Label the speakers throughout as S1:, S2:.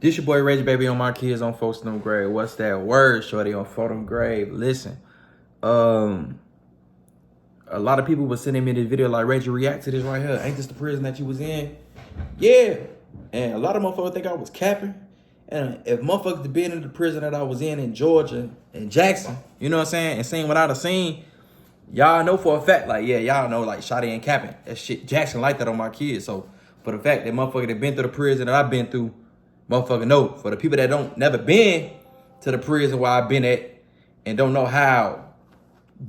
S1: This your boy Reggie, baby, on my kids on Folks No Grave. What's that word, shorty, on Photo Grave? Listen, a lot of people were sending me this video like, Reggie, react to this right here. Ain't this the prison that you was in? Yeah. And a lot of motherfuckers think I was capping. And if motherfuckers had been in the prison that I was in Georgia and Jackson, you know what I'm saying, and seen what I'd have seen, y'all know for a fact, like, yeah, y'all know, like, Shotty ain't capping. That shit, Jackson like that on my kids. So, for the fact that motherfucker that been through the prison that I've been through, motherfucker know. For the people that don't never been to the prison where I've been at and don't know how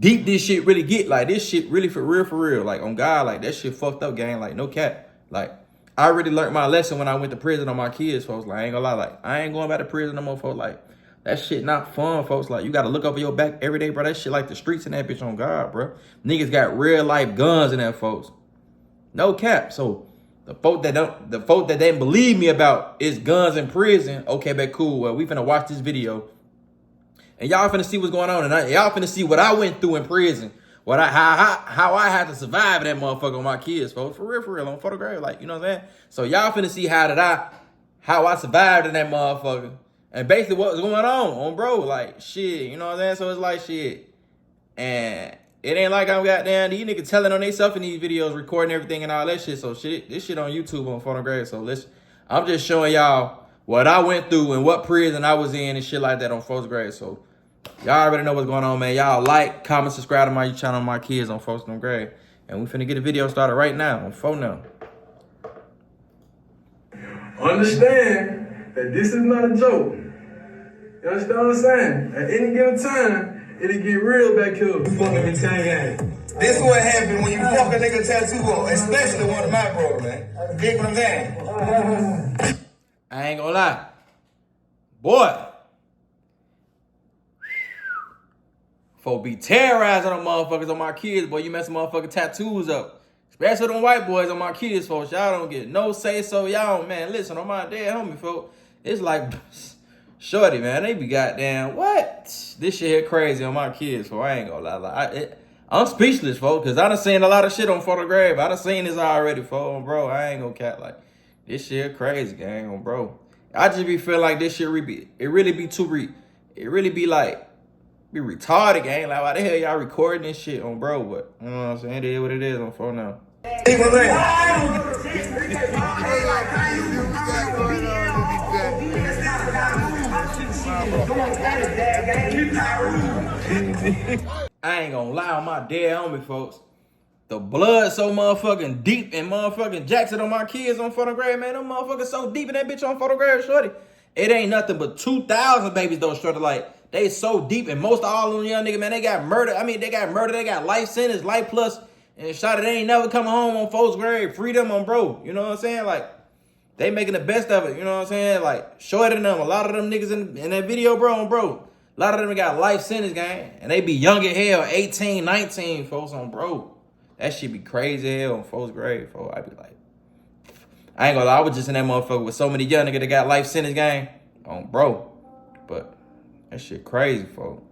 S1: deep this shit really get, like, this shit really for real. Like, on God, like, that shit fucked up, gang. Like, no cap. Like, I already learned my lesson when I went to prison on my kids, folks. Like, I ain't gonna lie. Like, I ain't going back to prison no more, folks. Like, that shit not fun, folks. Like, you gotta look over your back every day, bro. That shit like the streets in that bitch, on God, bro. Niggas got real life guns in there, folks. No cap. So, the folk that didn't believe me about is guns in prison. Okay, but cool. Well, we finna watch this video, and y'all finna see what's going on, and y'all finna see what I went through in prison. How I had to survive that motherfucker on my kids, folks. For real, on photograph, like, you know what I'm saying? So y'all finna see how I survived in that motherfucker, and basically what was going on, bro. Like, shit, you know what I'm saying? So it's like shit, and it ain't like I'm goddamn these niggas telling on themselves in these videos, recording everything and all that shit. So shit, this shit on YouTube on photograph. So listen, I'm just showing y'all what I went through and what prison I was in and shit like that on photograph. So y'all already know what's going on, man. Y'all like, comment, subscribe to my channel, my kids on Folks No Grave. And we finna get a video started right now on phone now.
S2: Understand that this is not a joke. You understand what I'm saying? At any given time, it'll get real back here.
S3: This is what happened when you fuck a nigga tattoo on, especially one of my bro, man. Dig what I'm saying?
S1: I ain't gonna lie. Boy. Folk be terrorizing them motherfuckers on my kids, boy. You mess motherfucking tattoos up. Especially them white boys on my kids, folks. Y'all don't get no say so. Y'all, man, listen, on my dead homie, folks. It's like, shorty, man, they be goddamn, what? This shit here crazy on my kids, folks. I ain't gonna lie. Like, I'm speechless, folks, because I done seen a lot of shit on photograph. I done seen this already, folks, bro. I ain't gonna cat, like, this shit here crazy, gang, bro. I just be feeling like this shit, it really be retarded, gang. Like, why the hell y'all recording this shit on, bro? But, you know what I'm saying? It is what it is on phone now.
S3: Dig what I'm saying?
S1: I ain't gonna lie on my dead homie, folks. The blood so motherfucking deep in motherfucking Jackson on my kids on photograph, man. Them motherfuckers so deep in that bitch on photograph, shorty. It ain't nothing but 2,000 babies, though, shorty. Like, they so deep, and most of all of them young niggas, man, they got murdered. I mean, they got life sentence, life plus, and shot it. They ain't never coming home on folks' grave. Freedom on bro. You know what I'm saying? Like, they making the best of it. You know what I'm saying? Like, shorter than them. A lot of them niggas in that video, bro, on bro. A lot of them got life sentence, gang. And they be young as hell, 18, 19, folks, on bro. That shit be crazy as hell on folks' grave, folks. I be like, I ain't gonna lie, I was just in that motherfucker with so many young niggas that got life sentence, gang, on bro. But that shit crazy, folks.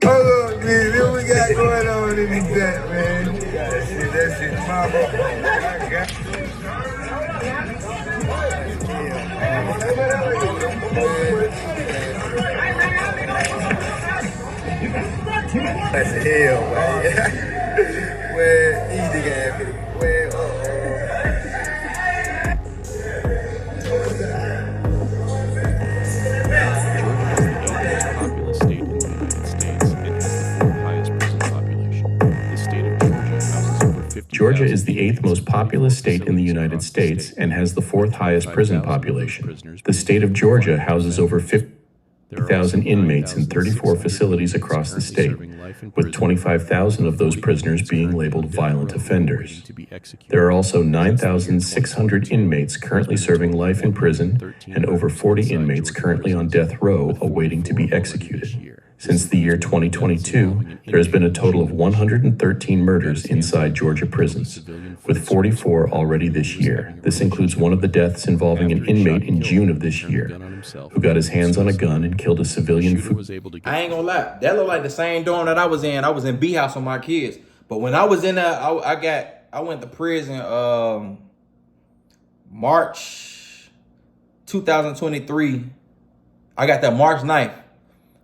S3: Hold on, dude. What we got going on in this chat, man? That shit, my bro. That's hell, man. Where easy game, where
S4: Georgia is the 8th most populous state in the United States and has the 4th highest prison population. The state of Georgia houses over 50,000 inmates in 34 facilities across the state, with 25,000 of those prisoners being labeled violent offenders. There are also 9,600 inmates currently serving life in prison and over 40 inmates currently on death row awaiting to be executed. Since the year 2022, there has been a total of 113 murders inside Georgia prisons, with 44 already this year. This includes one of the deaths involving an inmate in June of this year, who got his hands on a gun and killed a civilian.
S1: I ain't gonna lie, that looked like the same dorm that I was in. I was in B house with my kids, but when I was in there, I went to prison March 2023. I got that March 9th.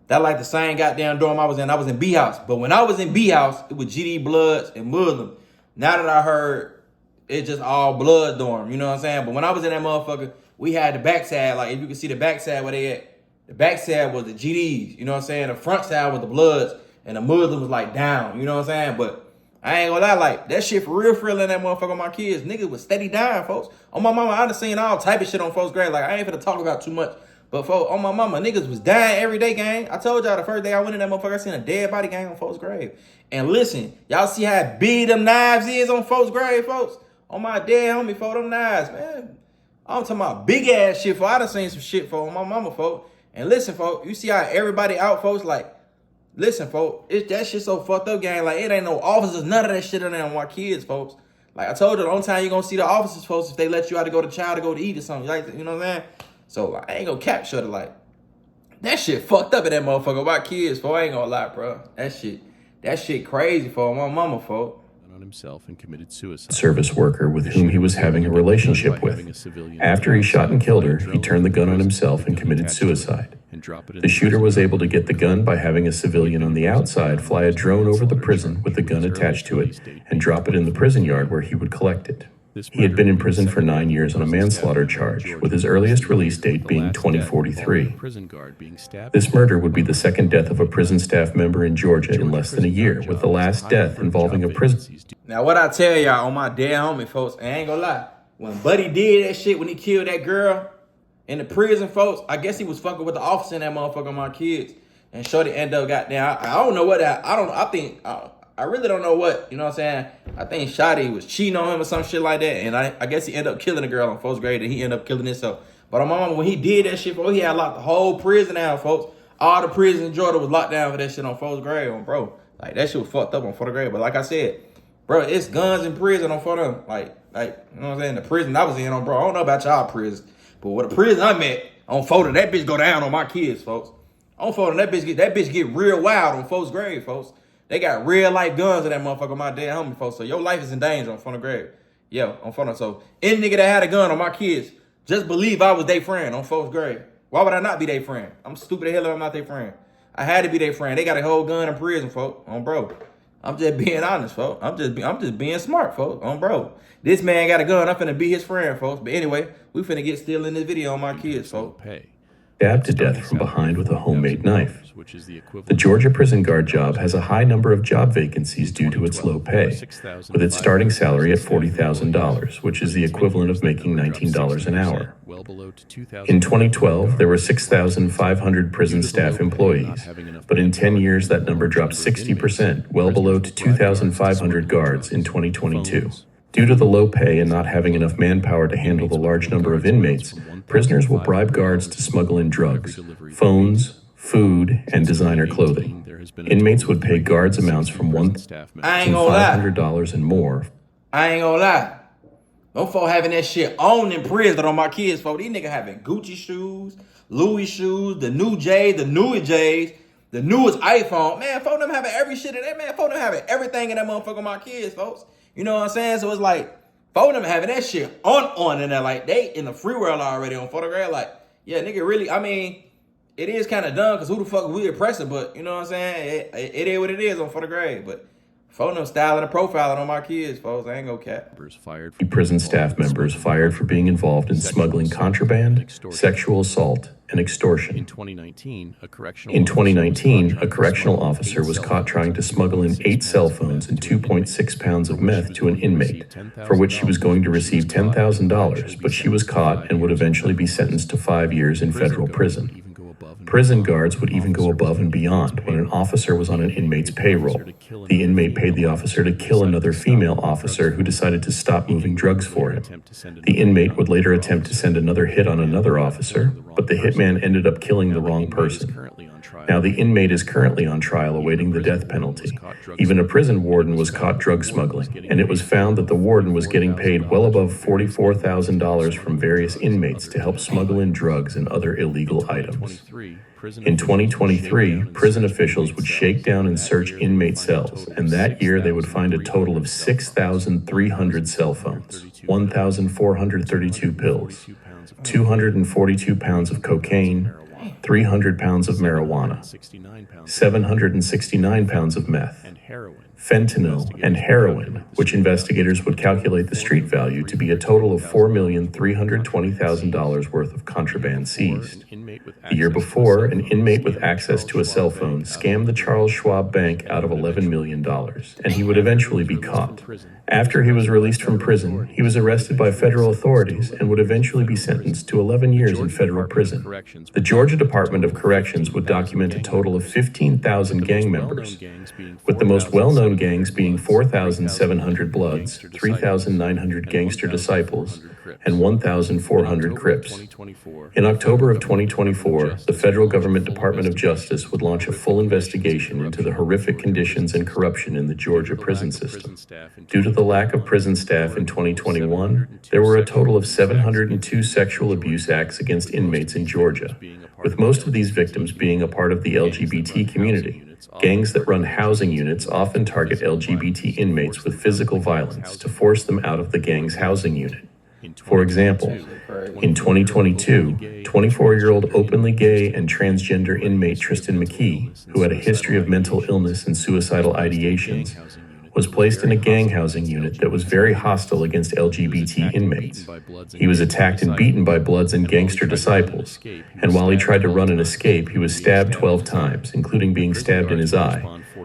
S1: That like the same goddamn dorm I was in. I was in B House. But when I was in B House, it was GD Bloods and Muslim. Now that I heard it's just all blood dorm, you know what I'm saying? But when I was in that motherfucker, we had the backside. Like if you can see the backside where they at, the backside was the GDs, you know what I'm saying? The front side was the Bloods and the Muslim was like down, you know what I'm saying? But I ain't gonna lie, like that shit for real in that motherfucker on my kids. Niggas was steady dying, folks. On my mama, I done seen all type of shit on folks' grade. Like I ain't finna talk about too much. But folks, on my mama, niggas was dying every day, gang. I told y'all the first day I went in that motherfucker, I seen a dead body, gang, on folks' grave. And listen, y'all see how big them knives is on folks' grave, folks? On my dead homie, folks, them knives, man. I'm talking about big ass shit, folks. I done seen some shit, folks, on my mama, folks. And listen, folks, you see how everybody out, folks, like, listen, folks, that shit so fucked up, gang. Like, it ain't no officers, none of that shit on there on my kids, folks. Like, I told you, the only time you gonna see the officers, folks, if they let you out to go to child to go to eat or something. Like, you know what I'm saying? So, like, I ain't gonna cap shut it, like, that shit fucked up in that motherfucker. My kids, folks, I ain't gonna lie, bro. That shit crazy, folks. My mama, folks.
S5: On himself and committed suicide.
S4: Service worker with whom he was having a relationship with. After he shot and killed her, he turned the gun on himself and committed suicide. The shooter was able to get the gun by having a civilian on the outside fly a drone over the prison with the gun attached to it and drop it in the prison yard where he would collect it. He had been in prison for 9 years on a manslaughter charge, with his earliest release date being 2043. This murder would be the second death of a prison staff member in Georgia in less than a year, with the last death involving a prison.
S1: Now, what I tell y'all on my dead homie, folks, I ain't gonna lie. When Buddy did that shit, when he killed that girl in the prison, folks, I guess he was fucking with the officer in that motherfucker on my kids. And Shorty ended up goddamn, I don't know what that, I really don't know what, you know what I'm saying? I think Shotty was cheating on him or some shit like that. And I guess he ended up killing the girl in first grade and he ended up killing himself. But on my mama, when he did that shit, folks, he had locked the whole prison down, folks. All the prisons in Georgia was locked down for that shit on first grade, bro. Like, that shit was fucked up on first grade. But like I said, bro, it's guns in prison on for them. Like, you know what I'm saying? The prison I was in on, bro, I don't know about y'all prison. But with the prison I'm at, on photo, that bitch go down on my kids, folks. On photo, that bitch get real wild on first grade, folks. They got real life guns in that motherfucker, my dead homie, folks. So your life is in danger on front of grave. Yeah, on front of. So any nigga that had a gun on my kids, just believe I was their friend on first grade. Why would I not be their friend? I'm stupid as hell if I'm not their friend. I had to be their friend. They got a whole gun in prison, folks. On bro. I'm just being honest, folks. I'm just being smart, folks. On bro. This man got a gun. I'm finna be his friend, folks. But anyway, we finna get still in this video on my kids, folks.
S4: Stabbed to death from behind with a homemade knife. The Georgia prison guard job has a high number of job vacancies due to its low pay, with its starting salary at $40,000, which is the equivalent of making $19 an hour. In 2012, there were 6,500 prison staff employees, but in 10 years that number dropped 60%, well below to 2,500 guards in 2022. Due to the low pay and not having enough manpower to handle the large number of inmates, prisoners will bribe guards to smuggle in drugs, phones, food, and designer clothing. Inmates would pay guards amounts from $1,000 to $500 and more.
S1: I ain't gonna lie. Them folk having that shit on in prison on my kids, folks. These niggas having Gucci shoes, Louis shoes, the new J's, the newest J's, the newest iPhone. Man, folk them having every shit in that, man. Folk them having everything in that motherfucker on my kids, folks. You know what I'm saying? So it's like, folk them having that shit on in there. Like, they in the free world already on photograph. Like, yeah, nigga, really, I mean, it is kind of dumb because who the fuck we oppressing, but you know what I'm saying? It is what it is on photograph. But folk them styling and profiling on my kids, folks. I ain't gonna cap.
S4: Prison staff members fired for being involved in smuggling contraband, sexual assault, and extortion.
S5: In 2019, a
S4: correctional officer was caught trying to smuggle in 8 cell phones and 2.6 pounds of meth to an inmate, for which she was going to receive $10,000, but she was caught and would eventually be sentenced to 5 years in federal prison. Prison guards would even go above and beyond when an officer was on an inmate's payroll. The inmate paid the officer to kill another female officer who decided to stop moving drugs for him. The inmate would later attempt to send another hit on another officer, but the hitman ended up killing the wrong person. Now the inmate is currently on trial awaiting the death penalty. Even a prison warden was caught drug smuggling, and it was found that the warden was getting paid well above $44,000 from various inmates to help smuggle in drugs and other illegal items. In 2023, prison officials would shake down and search inmate cells, and that year they would find a total of 6,300 cell phones, 1,432 pills, 242 pounds of cocaine, 300 pounds of marijuana, 769 pounds of meth, fentanyl, and heroin, which investigators would calculate the street value to be a total of $4,320,000 worth of contraband seized. The year before, an inmate with access to a cell phone scammed the Charles Schwab Bank out of $11 million, and he would eventually be caught. After he was released from prison, he was arrested by federal authorities and would eventually be sentenced to 11 years in federal prison. The Georgia Department of Corrections would document a total of 15,000 gang members, with the most well-known gangs being 4,700 Bloods, 3,900 Gangster Disciples, and 1,400 Crips. In October of 2024, the federal government Department of Justice would launch a full investigation into the horrific conditions and corruption in the Georgia prison system. Due to the lack of prison staff in 2021, there were a total of 702 sexual abuse acts against inmates in Georgia, with most of these victims being a part of the LGBT community. Gangs that run housing units often target LGBT inmates with physical violence to force them out of the gang's housing unit. For example, in 2022, 24-year-old openly gay and transgender inmate Tristan McKee, who had a history of mental illness and suicidal ideations, was placed in a gang housing unit that was very hostile against LGBT inmates. He was attacked and beaten by Bloods and Gangster Disciples, and while he tried to run and escape, he was stabbed 12 times, including being stabbed in his eye,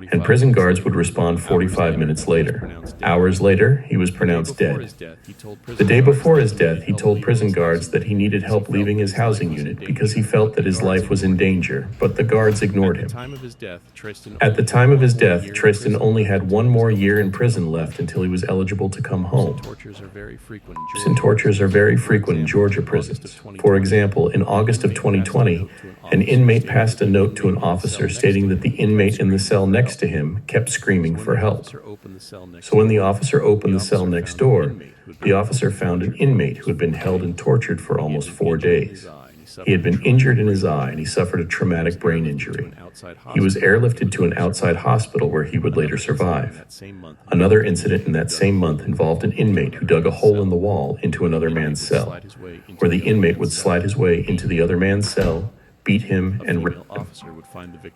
S4: and prison guards would respond 45 minutes later. Hours later, he was pronounced dead. The day before his death, he told prison guards that he needed help leaving his housing unit because he felt that his life was in danger, but the guards ignored him. At the time of his death, Tristan only had one more year in prison left until he was eligible to come home. Prison tortures are very frequent in Georgia prisons. For example, in August of 2020, an inmate passed a note to an officer stating that the inmate in the cell next to him kept screaming for help. So when the officer opened the cell next door, the officer found an inmate who had been held and tortured for almost 4 days. He had been injured in his eye and he suffered a traumatic brain injury. He was airlifted to an outside hospital where he would later survive. Another incident in that same month involved an inmate who dug a hole in the wall into another man's cell, where the inmate would slide his way into the other man's cell, beat him, and rape him.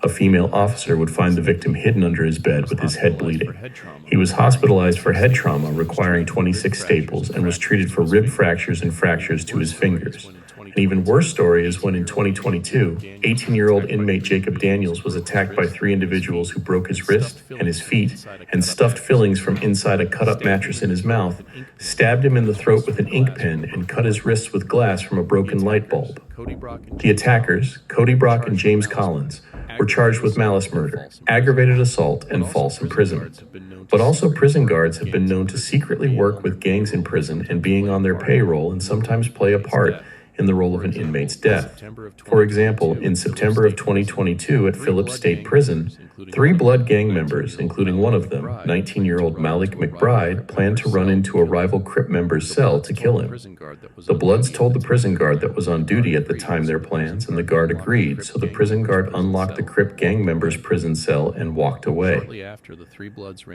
S4: A female officer would find the victim hidden under his bed with his head bleeding. He was hospitalized for head trauma requiring 26 staples and was treated for rib fractures and fractures to his fingers. An even worse story is when in 2022, 18-year-old inmate Jacob Daniels was attacked by 3 individuals who broke his wrist and his feet and stuffed fillings from inside a cut-up mattress in his mouth, stabbed him in the throat with an ink pen, and cut his wrists with glass from a broken light bulb. The attackers, Cody Brock and James Collins, were charged with malice murder, aggravated assault, and false imprisonment. But also prison guards have been known to secretly work with gangs in prison and being on their payroll and sometimes play a part in the role of an inmate's death. For example, in September of 2022 at Phillips State Prison, 3 Blood gang members, including one of them, 19-year-old Malik McBride, planned to run into a rival Crip member's cell to kill him. The Bloods told the prison guard that was on duty at the time their plans, and the guard agreed, so the prison guard unlocked the Crip gang member's prison cell and walked away.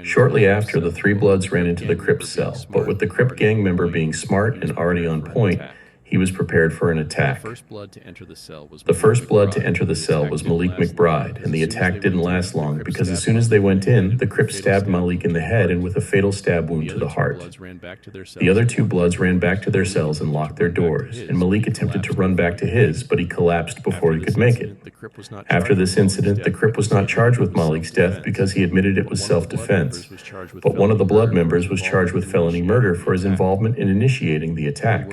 S4: Shortly after, the 3 Bloods ran into the Crip cell, but with the Crip gang member being smart and already on point, he was prepared for an attack. The first blood to enter the cell was Malik McBride, and the attack didn't last long because as soon as they went in, the Crips stabbed Malik in the head and with a fatal stab wound to the heart. The other 2 Bloods ran back to their cells and locked their doors, and Malik attempted to run back to his, but he collapsed before he could make it. After this incident, the Crip was not charged with Malik's death because he admitted it was self-defense, but one of the Blood members was charged with felony murder for his involvement in initiating the attack.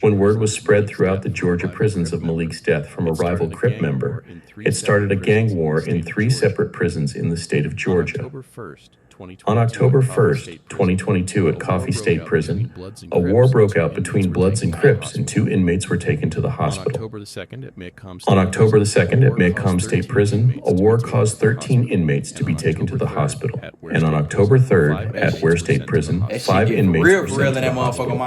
S4: When word was spread throughout the Georgia prisons of Malik's death from a rival Crip member, it started a gang war in 3 separate prisons in the state of Georgia. On October 1st, 2022 at Coffee State Prison, a war broke out between Bloods and Crips and 2 inmates were taken to the hospital. On October 2nd at Maycomb State Prison, a war caused 13 inmates to be taken to the hospital. And on October 3rd at Ware State Prison, 5 inmates were sent to the hospital.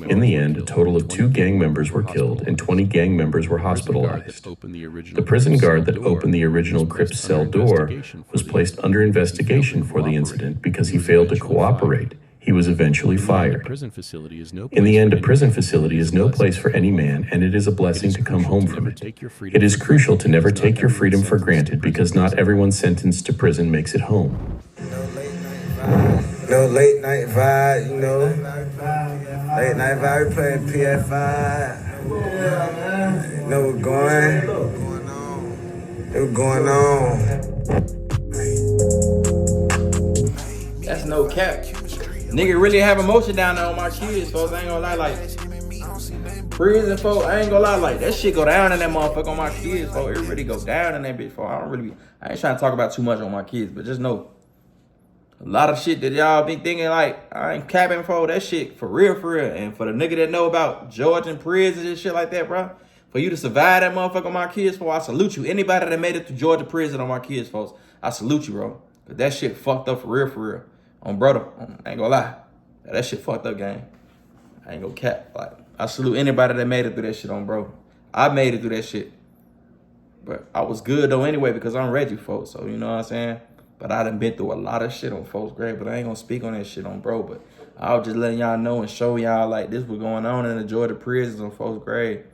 S4: In the end, a total of 2 gang members were killed and 20 gang members were hospitalized. The prison guard that opened the original Crips cell door was placed under investigation for the incident because he failed to cooperate. He was eventually fired.
S5: Prison facility is no
S4: In the
S5: place
S4: end,
S5: for
S4: a
S5: any
S4: prison
S5: man.
S4: facility is no place for any man, and it is a blessing to come home from it.
S5: Take your freedom
S4: It is
S5: for
S4: crucial to
S5: granted
S4: never
S5: because
S4: take
S5: not
S4: your
S5: everyone
S4: freedom for
S5: sentenced to
S4: granted
S5: prison
S4: because not everyone sentenced to prison makes it home.
S3: No late night vibe, you know. Late night vibe, we playing PS5. You know what's going on.
S1: That's no cap. Nigga really have emotion down there on my kids, folks. I ain't gonna lie, like prison, folks. I ain't gonna lie, like that shit go down in that motherfucker on my kids, folks. It really go down in that bitch, folks. I ain't trying to talk about too much on my kids, but just know a lot of shit that y'all be thinking like I ain't capping for that shit for real, and for the nigga that know about Georgian prisons and shit like that, bro. For you to survive that motherfucker on my kids, folks, I salute you. Anybody that made it to Georgia prison on my kids, folks, I salute you, bro. Cause that shit fucked up for real. On brother, I ain't gonna lie. That shit fucked up, gang. I ain't gonna cap. Like, I salute anybody that made it through that shit on bro. I made it through that shit. But I was good though anyway because I'm Reggie, folks. So, you know what I'm saying? But I done been through a lot of shit on folks' grave, but I ain't gonna speak on that shit on bro. But I was just letting y'all know and show y'all like this was going on in the Georgia prisons on folks' grave.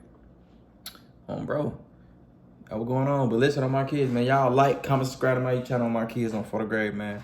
S1: On bro. That was going on. But listen on my kids, man. Y'all like, comment, subscribe to my channel on my kids on For the Grave, man.